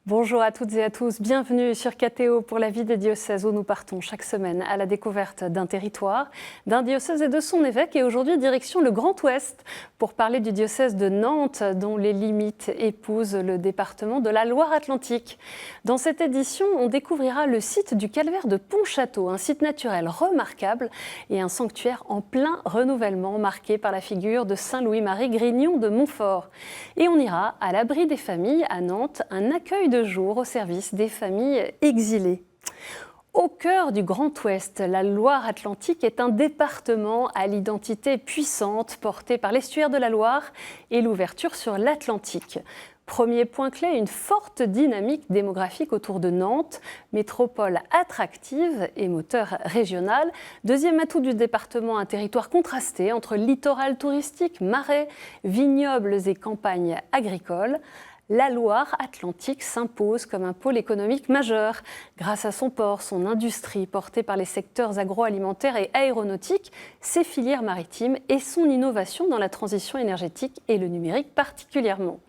Bonjour à toutes et à tous, bienvenue sur KTO pour la vie des diocèses où nous partons chaque semaine à la découverte d'un territoire, d'un diocèse et de son évêque. Et aujourd'hui, direction le Grand Ouest pour parler du diocèse de Nantes dont les limites épousent le département de la Loire-Atlantique. Dans cette édition, on découvrira le site du calvaire de Pontchâteau, un site naturel remarquable et un sanctuaire en plein renouvellement marqué par la figure de Saint Louis-Marie Grignon de Montfort. Et on ira à l'abri des familles à Nantes, un accueil de jour au service des familles exilées. Au cœur du Grand Ouest, la Loire-Atlantique est un département à l'identité puissante porté par l'estuaire de la Loire et l'ouverture sur l'Atlantique. Premier point clé, une forte dynamique démographique autour de Nantes, métropole attractive et moteur régional. Deuxième atout du département, un territoire contrasté entre littoral touristique, marais, vignobles et campagnes agricoles. La Loire-Atlantique s'impose comme un pôle économique majeur grâce à son port, son industrie portée par les secteurs agroalimentaires et aéronautiques, ses filières maritimes et son innovation dans la transition énergétique et le numérique particulièrement.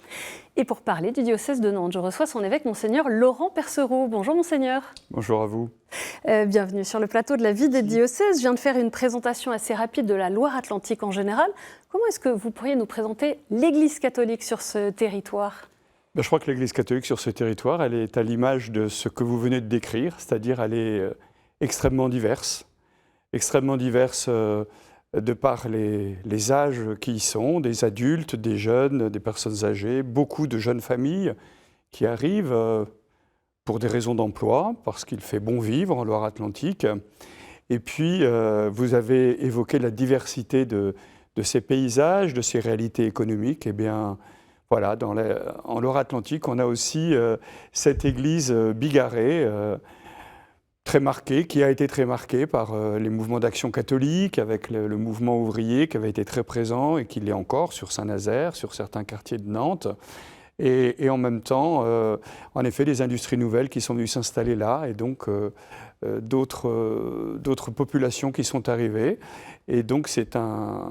Et pour parler du diocèse de Nantes, je reçois son évêque, Monseigneur Laurent Perceroux. Bonjour Monseigneur. Bonjour à vous. Bienvenue sur le plateau de la vie des diocèses. Je viens de faire une présentation assez rapide de la Loire-Atlantique en général. Comment est-ce que vous pourriez nous présenter l'Église catholique sur ce territoire ? Je crois que l'Église catholique sur ce territoire, elle est à l'image de ce que vous venez de décrire, c'est-à-dire elle est extrêmement diverse de par les âges qui y sont, des adultes, des jeunes, des personnes âgées, beaucoup de jeunes familles qui arrivent pour des raisons d'emploi, parce qu'il fait bon vivre en Loire-Atlantique. Et puis, vous avez évoqué la diversité de ces paysages, de ces réalités économiques. Eh bien, voilà, en Loire-Atlantique, on a aussi cette église bigarrée, très marquée, qui a été très marquée par les mouvements d'action catholique, avec le mouvement ouvrier qui avait été très présent et qui l'est encore sur Saint-Nazaire, sur certains quartiers de Nantes. Et en même temps, en effet, des industries nouvelles qui sont venues s'installer là, et donc d'autres populations qui sont arrivées. Et donc c'est un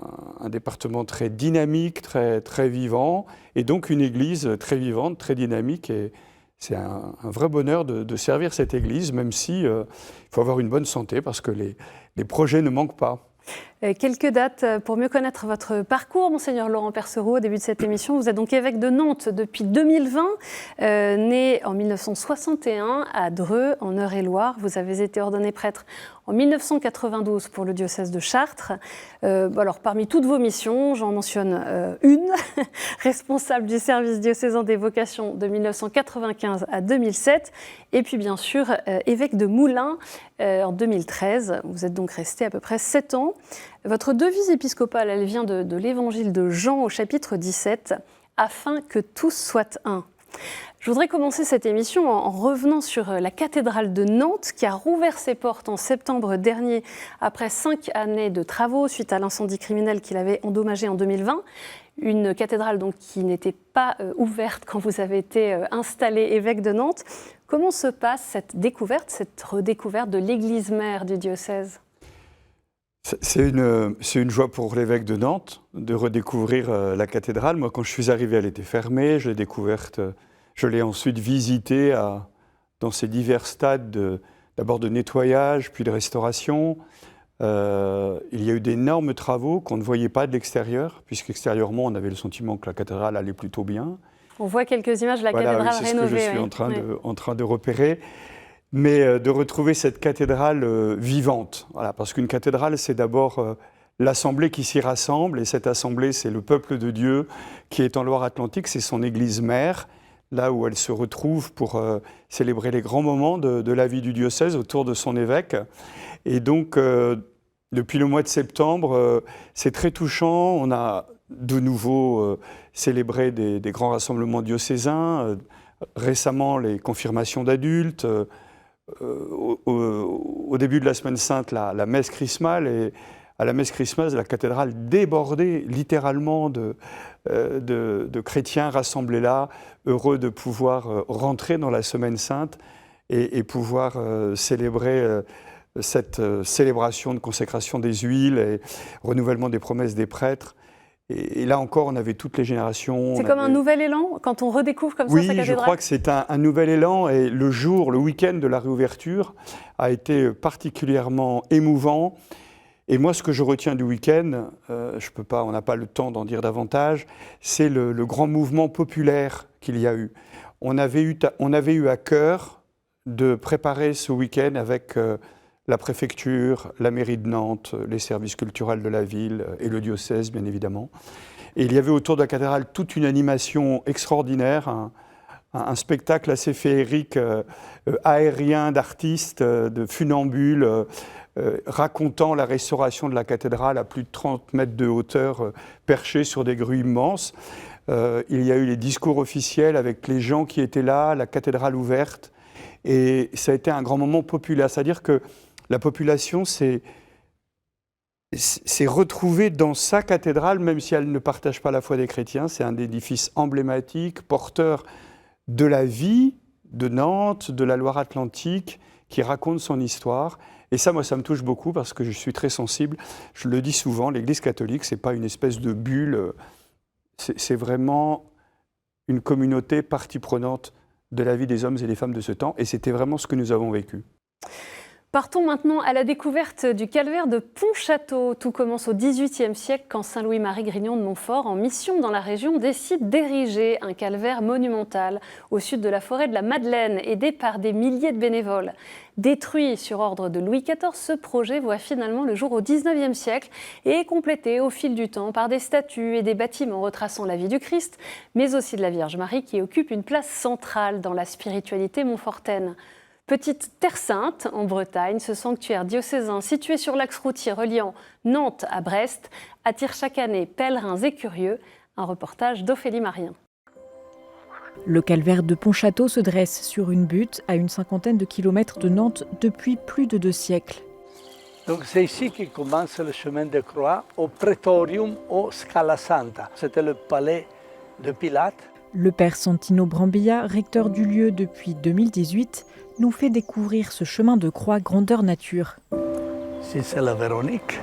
département très dynamique, très vivant, et donc une église très vivante, très dynamique. Et c'est un vrai bonheur de servir cette église, même si il faut avoir une bonne santé, parce que les projets ne manquent pas. Quelques dates pour mieux connaître votre parcours, Monseigneur Laurent Perceroux, au début de cette émission. Vous êtes donc évêque de Nantes depuis 2020, né en 1961 à Dreux, en Eure-et-Loire. Vous avez été ordonné prêtre en 1992 pour le diocèse de Chartres. Alors, parmi toutes vos missions, j'en mentionne une, responsable du service diocésain des vocations de 1995 à 2007, et puis bien sûr évêque de Moulins en 2013. Vous êtes donc resté à peu près 7 ans. Votre devise épiscopale, elle vient de l'évangile de Jean au chapitre 17, « Afin que tous soient un ». Je voudrais commencer cette émission en revenant sur la cathédrale de Nantes qui a rouvert ses portes en septembre dernier après 5 années de travaux suite à l'incendie criminel qu'il avait endommagé en 2020. Une cathédrale donc qui n'était pas ouverte quand vous avez été installé évêque de Nantes. Comment se passe cette découverte, cette redécouverte de l'église mère du diocèse ? C'est une joie pour l'évêque de Nantes de redécouvrir la cathédrale. Moi, quand je suis arrivé, elle était fermée. Je l'ai découverte, je l'ai ensuite visitée dans ses divers stades, d'abord de nettoyage, puis de restauration. Il y a eu d'énormes travaux qu'on ne voyait pas de l'extérieur, puisqu'extérieurement, on avait le sentiment que la cathédrale allait plutôt bien. On voit quelques images de la cathédrale rénovée. C'est ce que je suis en train de repérer. Mais de retrouver cette cathédrale vivante. Voilà, parce qu'une cathédrale, c'est d'abord l'assemblée qui s'y rassemble, et cette assemblée, c'est le peuple de Dieu qui est en Loire-Atlantique, c'est son église mère, là où elle se retrouve pour célébrer les grands moments de la vie du diocèse autour de son évêque. Et donc, depuis le mois de septembre, c'est très touchant. On a de nouveau célébré des grands rassemblements diocésains, récemment les confirmations d'adultes, au début de la Semaine Sainte, la messe chrismale, et à la messe chrismale, la cathédrale débordée littéralement de chrétiens rassemblés là, heureux de pouvoir rentrer dans la Semaine Sainte et pouvoir célébrer cette célébration de consécration des huiles et renouvellement des promesses des prêtres. Et là encore, on avait toutes les générations. C'est comme un nouvel élan quand on redécouvre comme ça sa cathédrale. Oui, je crois que c'est un nouvel élan. Et le week-end de la réouverture a été particulièrement émouvant. Et moi, ce que je retiens du week-end, je peux pas, on n'a pas le temps d'en dire davantage, c'est le grand mouvement populaire qu'il y a eu. On avait eu à cœur de préparer ce week-end avec la préfecture, la mairie de Nantes, les services culturels de la ville et le diocèse, bien évidemment. Et il y avait autour de la cathédrale toute une animation extraordinaire, un spectacle assez féerique, aérien d'artistes, de funambules, racontant la restauration de la cathédrale à plus de 30 mètres de hauteur, perchée sur des grues immenses. Il y a eu les discours officiels avec les gens qui étaient là, la cathédrale ouverte. Et ça a été un grand moment populaire, c'est-à-dire que la population s'est retrouvée dans sa cathédrale, même si elle ne partage pas la foi des chrétiens. C'est un édifice emblématique, porteur de la vie de Nantes, de la Loire-Atlantique, qui raconte son histoire. Et ça, moi, ça me touche beaucoup parce que je suis très sensible. Je le dis souvent, l'Église catholique, ce n'est pas une espèce de bulle. C'est vraiment une communauté partie prenante de la vie des hommes et des femmes de ce temps. Et c'était vraiment ce que nous avons vécu. Partons maintenant à la découverte du calvaire de Pontchâteau. Tout commence au XVIIIe siècle quand Saint Louis-Marie Grignion de Montfort, en mission dans la région, décide d'ériger un calvaire monumental au sud de la forêt de la Madeleine, aidé par des milliers de bénévoles. Détruit sur ordre de Louis XIV, ce projet voit finalement le jour au XIXe siècle et est complété au fil du temps par des statues et des bâtiments retraçant la vie du Christ, mais aussi de la Vierge Marie qui occupe une place centrale dans la spiritualité montfortaine. Petite Terre Sainte, en Bretagne, ce sanctuaire diocésain situé sur l'axe routier reliant Nantes à Brest attire chaque année pèlerins et curieux. Un reportage d'Ophélie Marien. Le calvaire de Pontchâteau se dresse sur une butte à une cinquantaine de kilomètres de Nantes depuis plus de 2 siècles. Donc c'est ici que commence le chemin de croix au Praetorium au Scala Santa. C'était le palais de Pilate. Le père Santino Brambilla, recteur du lieu depuis 2018, nous fait découvrir ce chemin de croix grandeur nature. Ici, c'est la Véronique.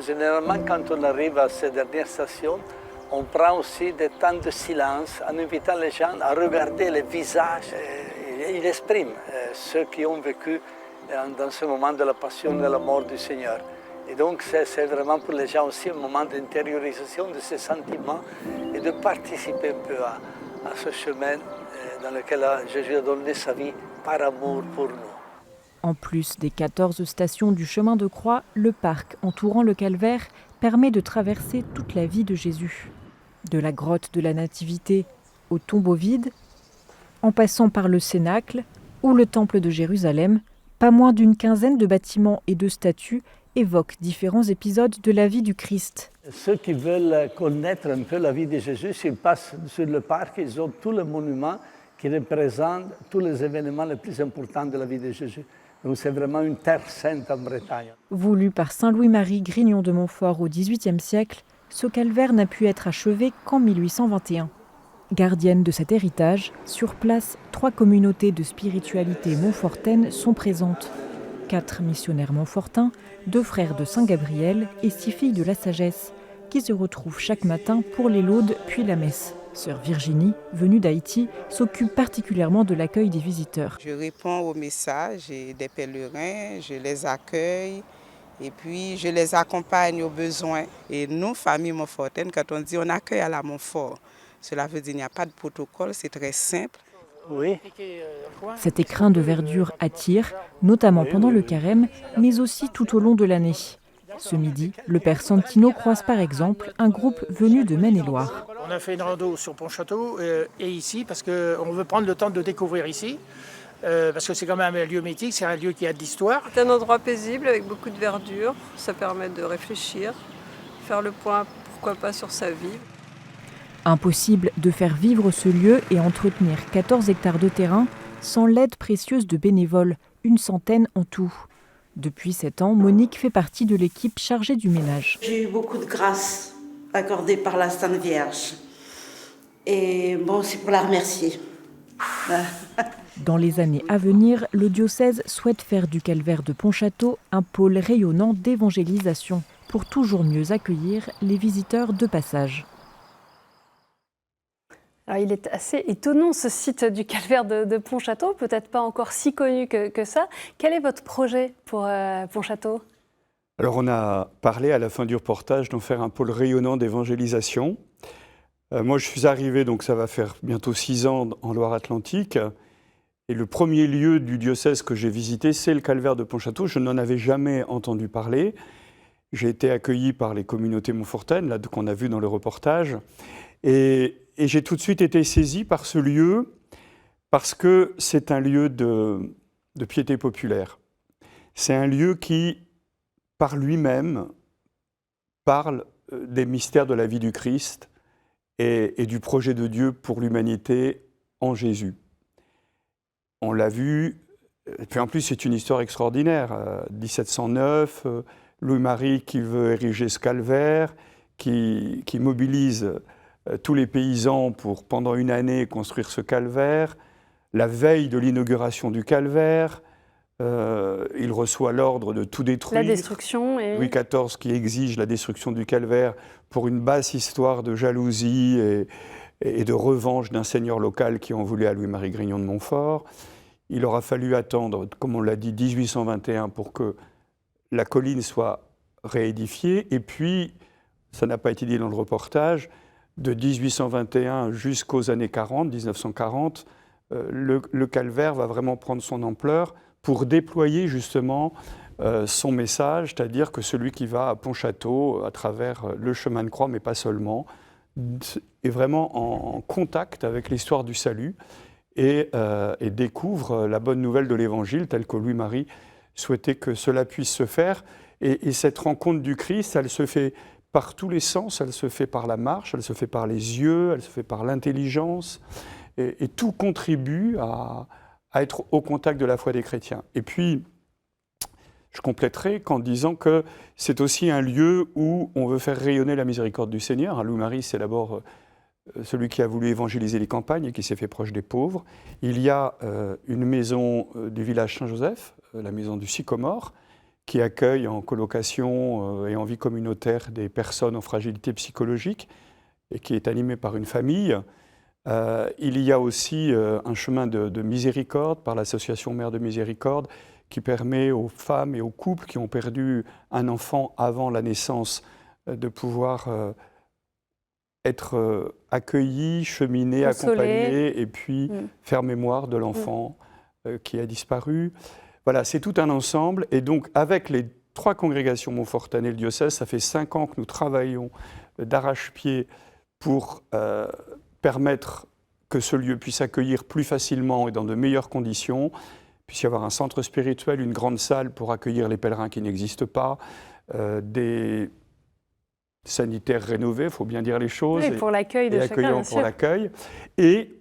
Généralement, quand on arrive à ces dernières stations, on prend aussi des temps de silence en invitant les gens à regarder les visages. Il exprime ceux qui ont vécu dans ce moment de la passion et de la mort du Seigneur. Et donc, c'est vraiment pour les gens aussi un moment d'intériorisation de ces sentiments et de participer un peu à ce chemin dans lequel Jésus a donné sa vie par amour pour nous. En plus des 14 stations du chemin de croix, le parc entourant le calvaire permet de traverser toute la vie de Jésus. De la grotte de la Nativité au tombeau vide, en passant par le Cénacle ou le temple de Jérusalem, pas moins d'une quinzaine de bâtiments et de statues évoquent différents épisodes de la vie du Christ. Ceux qui veulent connaître un peu la vie de Jésus, s'ils passent sur le parc, ils ont tous les monuments qui représentent tous les événements les plus importants de la vie de Jésus. Donc c'est vraiment une terre sainte en Bretagne. Voulu par Saint Louis-Marie Grignion de Montfort au XVIIIe siècle, ce calvaire n'a pu être achevé qu'en 1821. Gardienne de cet héritage, sur place, 3 communautés de spiritualité montfortaine sont présentes. 4 missionnaires montfortins, 2 frères de Saint-Gabriel et 6 filles de la sagesse, qui se retrouvent chaque matin pour les laudes puis la messe. Sœur Virginie, venue d'Haïti, s'occupe particulièrement de l'accueil des visiteurs. Je réponds aux messages des pèlerins, je les accueille et puis je les accompagne aux besoins. Et nous, famille montfortaine, quand on dit on accueille à la Montfort, cela veut dire qu'il n'y a pas de protocole, c'est très simple. Oui. Cet écrin de verdure attire, notamment pendant le carême, mais aussi tout au long de l'année. Ce midi, le père Santino croise par exemple un groupe venu de Maine-et-Loire. On a fait une rando sur Pontchâteau et ici parce qu'on veut prendre le temps de découvrir ici. Parce que c'est quand même un lieu mythique, c'est un lieu qui a de l'histoire. C'est un endroit paisible avec beaucoup de verdure. Ça permet de réfléchir, faire le point, pourquoi pas, sur sa vie. Impossible de faire vivre ce lieu et entretenir 14 hectares de terrain sans l'aide précieuse de bénévoles, une centaine en tout. Depuis 7 ans, Monique fait partie de l'équipe chargée du ménage. J'ai eu beaucoup de grâce accordée par la Sainte Vierge. Et bon, c'est pour la remercier. Dans les années à venir, le diocèse souhaite faire du calvaire de Pontchâteau un pôle rayonnant d'évangélisation. pour toujours mieux accueillir les visiteurs de passage. Alors, il est assez étonnant ce site du calvaire de Pontchâteau, peut-être pas encore si connu que ça. Quel est votre projet pour Pontchâteau ? Alors on a parlé à la fin du reportage d'en faire un pôle rayonnant d'évangélisation. Moi je suis arrivé, donc ça va faire bientôt 6 ans en Loire-Atlantique. Et le premier lieu du diocèse que j'ai visité, c'est le calvaire de Pontchâteau. Je n'en avais jamais entendu parler. J'ai été accueilli par les communautés montfortaines, là qu'on a vu dans le reportage. Et j'ai tout de suite été saisi par ce lieu parce que c'est un lieu de piété populaire. C'est un lieu qui, par lui-même, parle des mystères de la vie du Christ et du projet de Dieu pour l'humanité en Jésus. On l'a vu, et puis en plus c'est une histoire extraordinaire. 1709, Louis-Marie qui veut ériger ce calvaire, qui mobilise tous les paysans pour, pendant une année, construire ce calvaire. La veille de l'inauguration du calvaire, il reçoit l'ordre de tout détruire. La destruction. Et... Louis XIV qui exige la destruction du calvaire pour une basse histoire de jalousie et de revanche d'un seigneur local qui en voulait à Louis-Marie Grignon de Montfort. Il aura fallu attendre, comme on l'a dit, 1821 pour que la colline soit réédifiée. Et puis, ça n'a pas été dit dans le reportage, de 1821 jusqu'aux années 40, 1940, le calvaire va vraiment prendre son ampleur pour déployer justement son message, c'est-à-dire que celui qui va à Pontchâteau, à travers le chemin de croix, mais pas seulement, est vraiment en contact avec l'histoire du salut et découvre la bonne nouvelle de l'Évangile, telle que Louis-Marie souhaitait que cela puisse se faire. Et cette rencontre du Christ, elle se fait par tous les sens, elle se fait par la marche, elle se fait par les yeux, elle se fait par l'intelligence, et tout contribue à être au contact de la foi des chrétiens. Et puis, je compléterai qu'en disant que c'est aussi un lieu où on veut faire rayonner la miséricorde du Seigneur. Louis-Marie, c'est d'abord celui qui a voulu évangéliser les campagnes et qui s'est fait proche des pauvres. Il y a une maison du village Saint-Joseph, la maison du Sycomore, qui accueille en colocation et en vie communautaire des personnes en fragilité psychologique et qui est animée par une famille. Il y a aussi un chemin de miséricorde par l'association Mère de Miséricorde qui permet aux femmes et aux couples qui ont perdu un enfant avant la naissance de pouvoir être accueillis, cheminés, accompagnés et puis faire mémoire de l'enfant qui a disparu. Voilà, c'est tout un ensemble. Et donc, avec les 3 congrégations montfortaines et le diocèse, ça fait 5 ans que nous travaillons d'arrache-pied pour permettre que ce lieu puisse accueillir plus facilement et dans de meilleures conditions, puisse y avoir un centre spirituel, une grande salle pour accueillir les pèlerins qui n'existent pas, des sanitaires rénovés, il faut bien dire les choses. Oui, pour l'accueil de chacun, bien sûr. Pour l'accueil. Et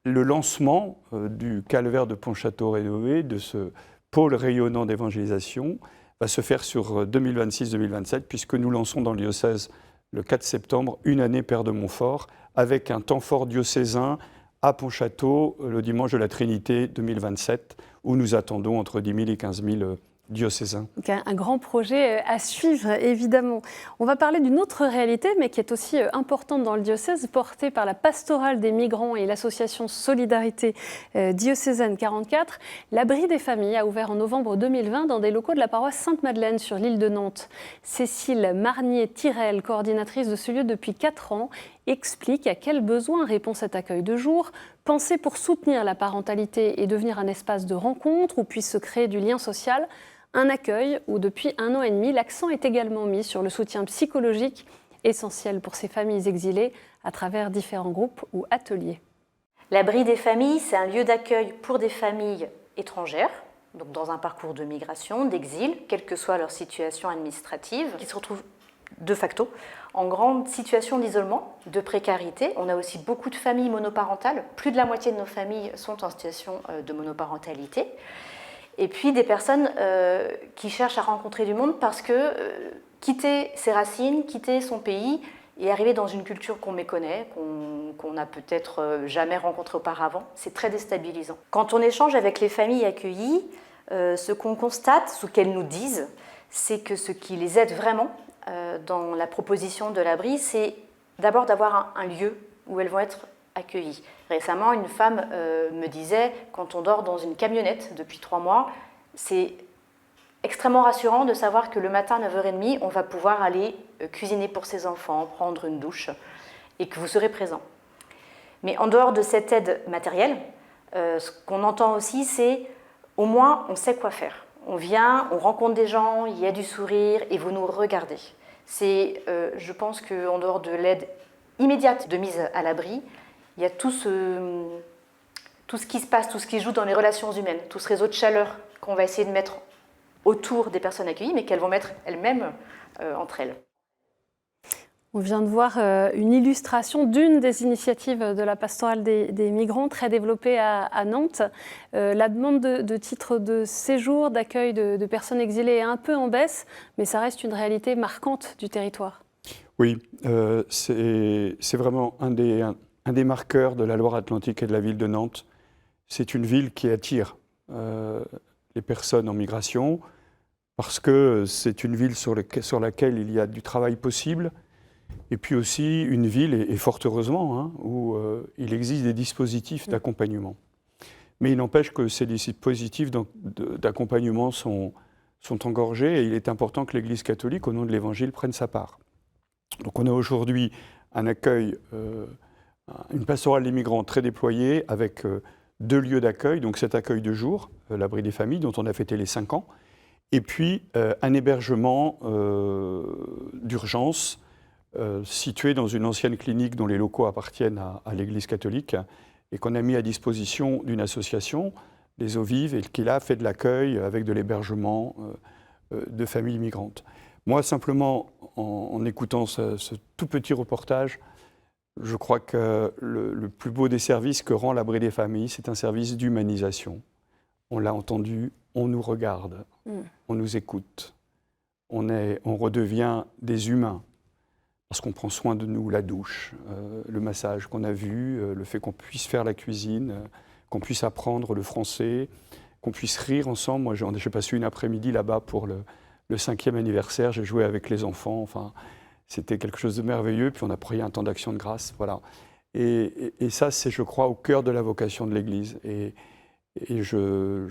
le lancement du calvaire de Pontchâteau rénové, de ce pôle rayonnant d'évangélisation, va se faire sur 2026-2027, puisque nous lançons dans le diocèse le 4 septembre, une année Père de Montfort, avec un temps fort diocésain à Pontchâteau, le dimanche de la Trinité 2027, où nous attendons entre 10 000 et 15 000 diocésains. Donc un grand projet à suivre, évidemment. On va parler d'une autre réalité, mais qui est aussi importante dans le diocèse, portée par la pastorale des migrants et l'association Solidarité diocésaine 44. L'abri des familles a ouvert en novembre 2020 dans des locaux de la paroisse Sainte-Madeleine sur l'île de Nantes. Cécile Marnier-Tirel, coordinatrice de ce lieu depuis 4 ans, explique à quels besoins répond cet accueil de jour, pensé pour soutenir la parentalité et devenir un espace de rencontre où puisse se créer du lien social. Un accueil où, depuis 1 an et demi, l'accent est également mis sur le soutien psychologique essentiel pour ces familles exilées à travers différents groupes ou ateliers. L'abri des familles, c'est un lieu d'accueil pour des familles étrangères, donc dans un parcours de migration, d'exil, quelle que soit leur situation administrative, qui se retrouvent de facto en grande situation d'isolement, de précarité. On a aussi beaucoup de familles monoparentales. Plus de la moitié de nos familles sont en situation de monoparentalité. Et puis des personnes qui cherchent à rencontrer du monde parce que quitter ses racines, quitter son pays et arriver dans une culture qu'on méconnaît, qu'on n'a peut-être jamais rencontrée auparavant, c'est très déstabilisant. Quand on échange avec les familles accueillies, ce qu'on constate, ce qu'elles nous disent, c'est que ce qui les aide vraiment dans la proposition de l'abri, c'est d'abord d'avoir un lieu où elles vont être accueillies. Récemment, une femme me disait, quand on dort dans une camionnette depuis 3 mois, c'est extrêmement rassurant de savoir que le matin à 9h30, on va pouvoir aller cuisiner pour ses enfants, prendre une douche, et que vous serez présent. Mais en dehors de cette aide matérielle, ce qu'on entend aussi, c'est au moins on sait quoi faire. On vient, on rencontre des gens, il y a du sourire et vous nous regardez. Je pense qu'en dehors de l'aide immédiate de mise à l'abri, il y a tout ce qui se passe, tout ce qui joue dans les relations humaines, tout ce réseau de chaleur qu'on va essayer de mettre autour des personnes accueillies, mais qu'elles vont mettre elles-mêmes entre elles. On vient de voir une illustration d'une des initiatives de la pastorale des migrants très développée à Nantes. La demande de titre de séjour, d'accueil de personnes exilées est un peu en baisse, mais ça reste une réalité marquante du territoire. Oui, c'est vraiment un des marqueurs de la Loire-Atlantique et de la ville de Nantes. C'est une ville qui attire les personnes en migration parce que c'est une ville sur laquelle il y a du travail possible. Et puis aussi une ville, et fort heureusement, hein, où il existe des dispositifs d'accompagnement. Mais il n'empêche que ces dispositifs d'accompagnement sont engorgés et il est important que l'Église catholique, au nom de l'Évangile, prenne sa part. Donc on a aujourd'hui un accueil, une pastorale des migrants très déployée avec 2 lieux d'accueil, donc cet accueil de jour, l'abri des familles, dont on a fêté les 5 ans, et puis un hébergement d'urgence situé dans une ancienne clinique dont les locaux appartiennent à l'Église catholique et qu'on a mis à disposition d'une association, les Eaux Vives, et qui là fait de l'accueil avec de l'hébergement de familles migrantes. Moi, simplement, en écoutant ce tout petit reportage, je crois que le plus beau des services que rend l'abri des familles, c'est un service d'humanisation. On l'a entendu, on nous regarde, on nous écoute, on redevient des humains. Parce qu'on prend soin de nous, la douche, le massage qu'on a vu, le fait qu'on puisse faire la cuisine, qu'on puisse apprendre le français, qu'on puisse rire ensemble. Moi, j'ai passé une après-midi là-bas pour le 5e anniversaire. J'ai joué avec les enfants. Enfin, c'était quelque chose de merveilleux. Puis on a pris un temps d'action de grâce. Voilà. Et ça, c'est, je crois, au cœur de la vocation de l'Église. Et je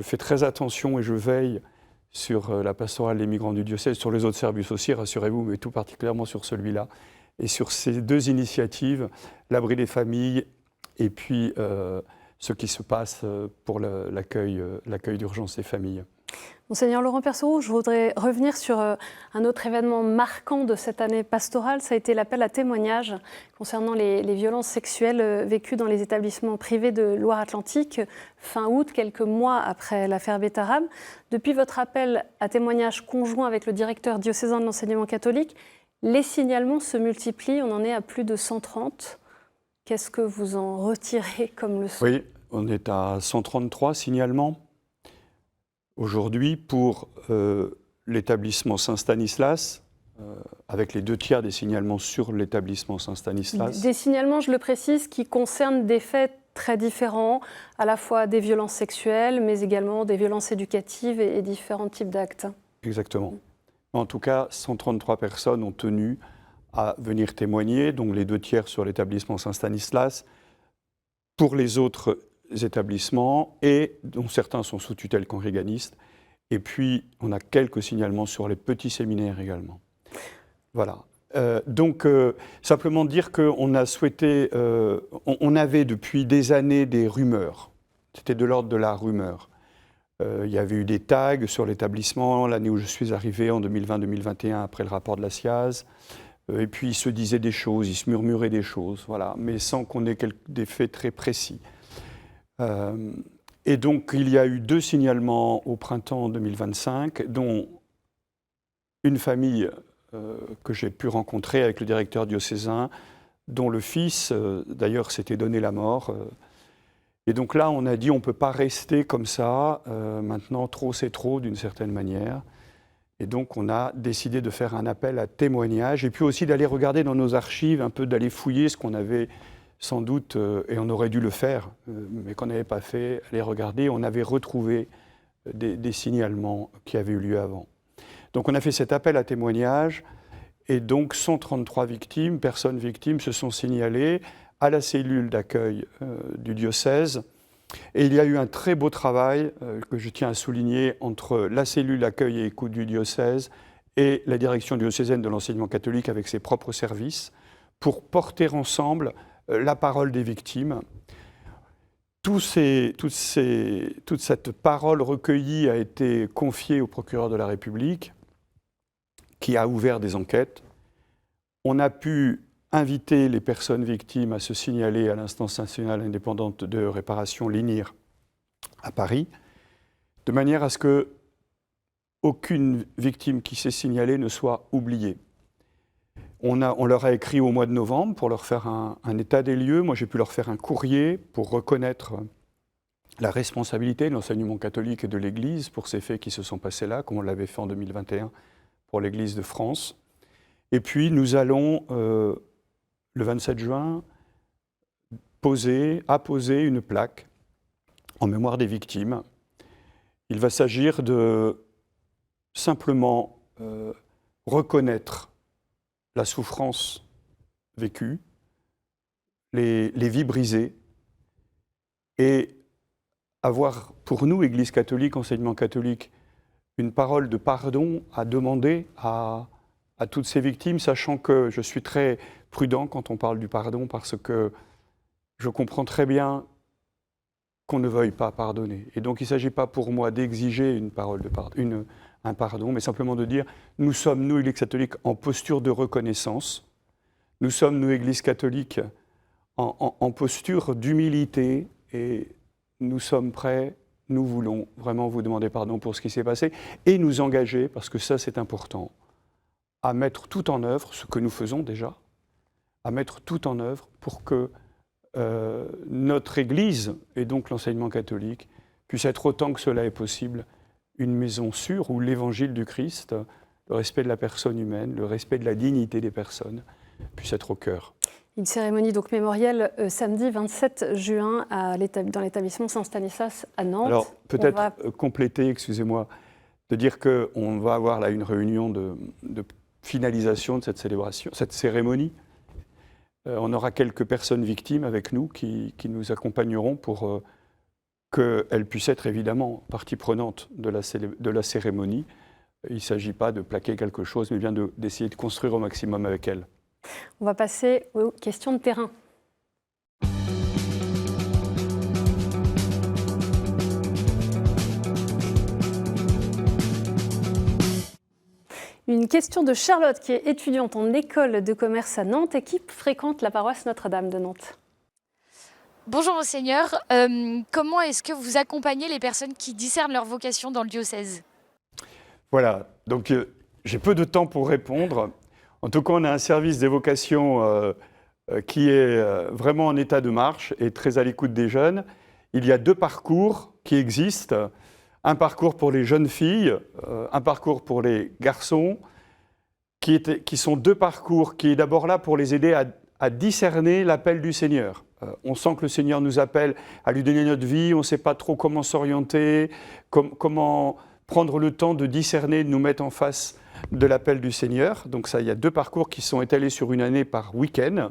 fais très attention et je veille sur la pastorale des migrants du diocèse, sur les autres services aussi, rassurez-vous, mais tout particulièrement sur celui-là. Et sur ces 2 initiatives, l'abri des familles et puis ce qui se passe pour l'accueil d'urgence des familles. Monseigneur Laurent Perceroux, je voudrais revenir sur un autre événement marquant de cette année pastorale. Ça a été l'appel à témoignages concernant les violences sexuelles vécues dans les établissements privés de Loire-Atlantique, fin août, quelques mois après l'affaire Bétarab. Depuis votre appel à témoignages conjoint avec le directeur diocésain de l'enseignement catholique, les signalements se multiplient, on en est à plus de 130. Qu'est-ce que vous en retirez comme leçon ? Oui, on est à 133 signalements. Aujourd'hui, pour l'établissement Saint-Stanislas, avec les 2/3 des signalements sur l'établissement Saint-Stanislas. Des signalements, je le précise, qui concernent des faits très différents, à la fois des violences sexuelles, mais également des violences éducatives et différents types d'actes. Exactement. En tout cas, 133 personnes ont tenu à venir témoigner, donc les 2/3 sur l'établissement Saint-Stanislas. Pour les autres établissements, et dont certains sont sous tutelle congréganiste. Et puis, on a quelques signalements sur les petits séminaires également. Voilà. Donc, simplement dire qu'on a souhaité... on avait depuis des années des rumeurs. C'était de l'ordre de la rumeur. Il y avait eu des tags sur l'établissement l'année où je suis arrivé, en 2020-2021, après le rapport de la SIAZ. Et puis, il se disait des choses, il se murmurait des choses, voilà, mais sans qu'on ait des faits très précis. Et donc, il y a eu 2 signalements au printemps 2025, dont une famille que j'ai pu rencontrer avec le directeur diocésain, dont le fils, d'ailleurs, s'était donné la mort. Et donc là, on a dit, on ne peut pas rester comme ça. Maintenant, trop, c'est trop, d'une certaine manière. Et donc, on a décidé de faire un appel à témoignage, et puis aussi d'aller regarder dans nos archives, un peu d'aller fouiller ce qu'on avait... sans doute, et on aurait dû le faire, mais qu'on n'avait pas fait, aller regarder, on avait retrouvé des signalements qui avaient eu lieu avant. Donc on a fait cet appel à témoignage Et donc 133 victimes, personnes victimes, se sont signalées à la cellule d'accueil du diocèse. Et il y a eu un très beau travail que je tiens à souligner entre la cellule d'accueil et écoute du diocèse et la direction diocésaine de l'enseignement catholique avec ses propres services pour porter ensemble la parole des victimes. Toute cette parole recueillie a été confiée au procureur de la République qui a ouvert des enquêtes. On a pu inviter les personnes victimes à se signaler à l'instance nationale indépendante de réparation, l'INIR, à Paris, de manière à ce que aucune victime qui s'est signalée ne soit oubliée. On leur a écrit au mois de novembre pour leur faire un état des lieux. Moi, j'ai pu leur faire un courrier pour reconnaître la responsabilité de l'enseignement catholique et de l'Église pour ces faits qui se sont passés là, comme on l'avait fait en 2021 pour l'Église de France. Et puis, nous allons, le 27 juin, apposer une plaque en mémoire des victimes. Il va s'agir de simplement reconnaître la souffrance vécue, les vies brisées, et avoir pour nous, Église catholique, enseignement catholique, une parole de pardon à demander à toutes ces victimes, sachant que je suis très prudent quand on parle du pardon, parce que je comprends très bien qu'on ne veuille pas pardonner. Et donc il ne s'agit pas pour moi d'exiger une parole de pardon, un pardon, mais simplement de dire, nous sommes, nous, Église catholique, en posture de reconnaissance. Nous sommes, nous, Église catholique, en posture d'humilité, et nous sommes prêts, nous voulons vraiment vous demander pardon pour ce qui s'est passé, et nous engager, parce que ça c'est important, à mettre tout en œuvre, ce que nous faisons déjà, à mettre tout en œuvre pour que notre Église, et donc l'enseignement catholique, puisse être autant que cela est possible, une maison sûre où l'Évangile du Christ, le respect de la personne humaine, le respect de la dignité des personnes, puisse être au cœur. Une cérémonie donc mémorielle samedi 27 juin dans l'établissement Saint-Stanislas à Nantes. Alors peut-être compléter, excusez-moi, de dire qu'on va avoir là une réunion de finalisation de cette célébration, cette cérémonie. On aura quelques personnes victimes avec nous qui nous accompagneront pour qu'elles puissent être évidemment partie prenante de la cérémonie. Il ne s'agit pas de plaquer quelque chose, mais bien d'essayer de construire au maximum avec elles. On va passer aux questions de terrain. Une question de Charlotte, qui est étudiante en école de commerce à Nantes et qui fréquente la paroisse Notre-Dame de Nantes. Bonjour Monseigneur, comment est-ce que vous accompagnez les personnes qui discernent leur vocation dans le diocèse? Voilà, donc j'ai peu de temps pour répondre. En tout cas, on a un service des vocations qui est vraiment en état de marche et très à l'écoute des jeunes. Il y a 2 parcours qui existent. Un parcours pour les jeunes filles, un parcours pour les garçons, qui sont 2 parcours qui est d'abord là pour les aider à discerner l'appel du Seigneur. On sent que le Seigneur nous appelle à lui donner notre vie, on ne sait pas trop comment s'orienter, comment prendre le temps de discerner, de nous mettre en face de l'appel du Seigneur. Donc ça, il y a 2 parcours qui sont étalés sur une année par week-end.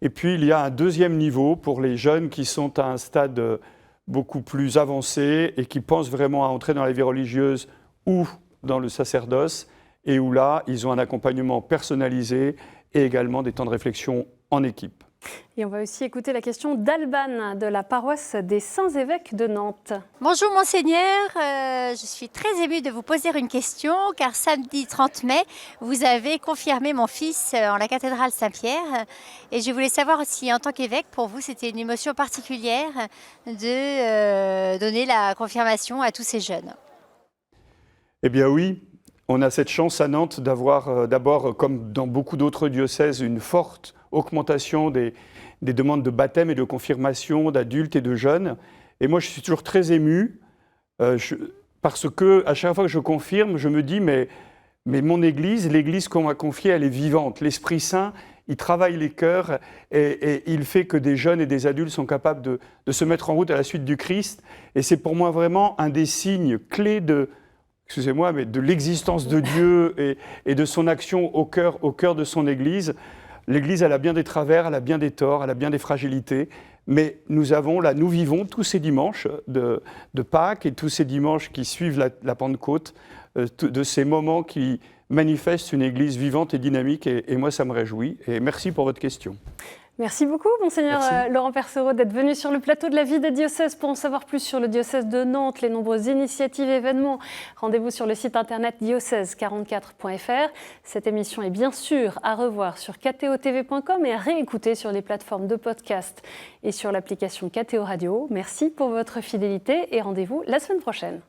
Et puis il y a un 2e niveau pour les jeunes qui sont à un stade beaucoup plus avancé et qui pensent vraiment à entrer dans la vie religieuse ou dans le sacerdoce, et où là, ils ont un accompagnement personnalisé et également des temps de réflexion en équipe. Et on va aussi écouter la question d'Alban de la paroisse des Saints-Évêques de Nantes. Bonjour Monseigneur, je suis très émue de vous poser une question car samedi 30 mai, vous avez confirmé mon fils en la cathédrale Saint-Pierre et je voulais savoir si en tant qu'évêque, pour vous, c'était une émotion particulière de donner la confirmation à tous ces jeunes. Eh bien oui, on a cette chance à Nantes d'avoir d'abord, comme dans beaucoup d'autres diocèses, une forte augmentation des demandes de baptême et de confirmation d'adultes et de jeunes. Et moi, je suis toujours très ému parce que à chaque fois que je confirme, je me dis mais mon Église, l'Église qu'on m'a confiée, elle est vivante. L'Esprit Saint, il travaille les cœurs et il fait que des jeunes et des adultes sont capables de se mettre en route à la suite du Christ. Et c'est pour moi vraiment un des signes clés excusez-moi, mais de l'existence de Dieu et de son action au cœur de son Église. L'Église, elle a bien des travers, elle a bien des torts, elle a bien des fragilités, mais nous vivons tous ces dimanches de Pâques et tous ces dimanches qui suivent la Pentecôte, de ces moments qui manifestent une Église vivante et dynamique, et moi ça me réjouit. Et merci pour votre question. Merci beaucoup, Monseigneur Laurent Percerot, d'être venu sur le plateau de la vie des diocèses. Pour en savoir plus sur le diocèse de Nantes, les nombreuses initiatives et événements, rendez-vous sur le site internet diocèse44.fr. Cette émission est bien sûr à revoir sur kto-tv.com et à réécouter sur les plateformes de podcast et sur l'application KTO Radio. Merci pour votre fidélité et rendez-vous la semaine prochaine.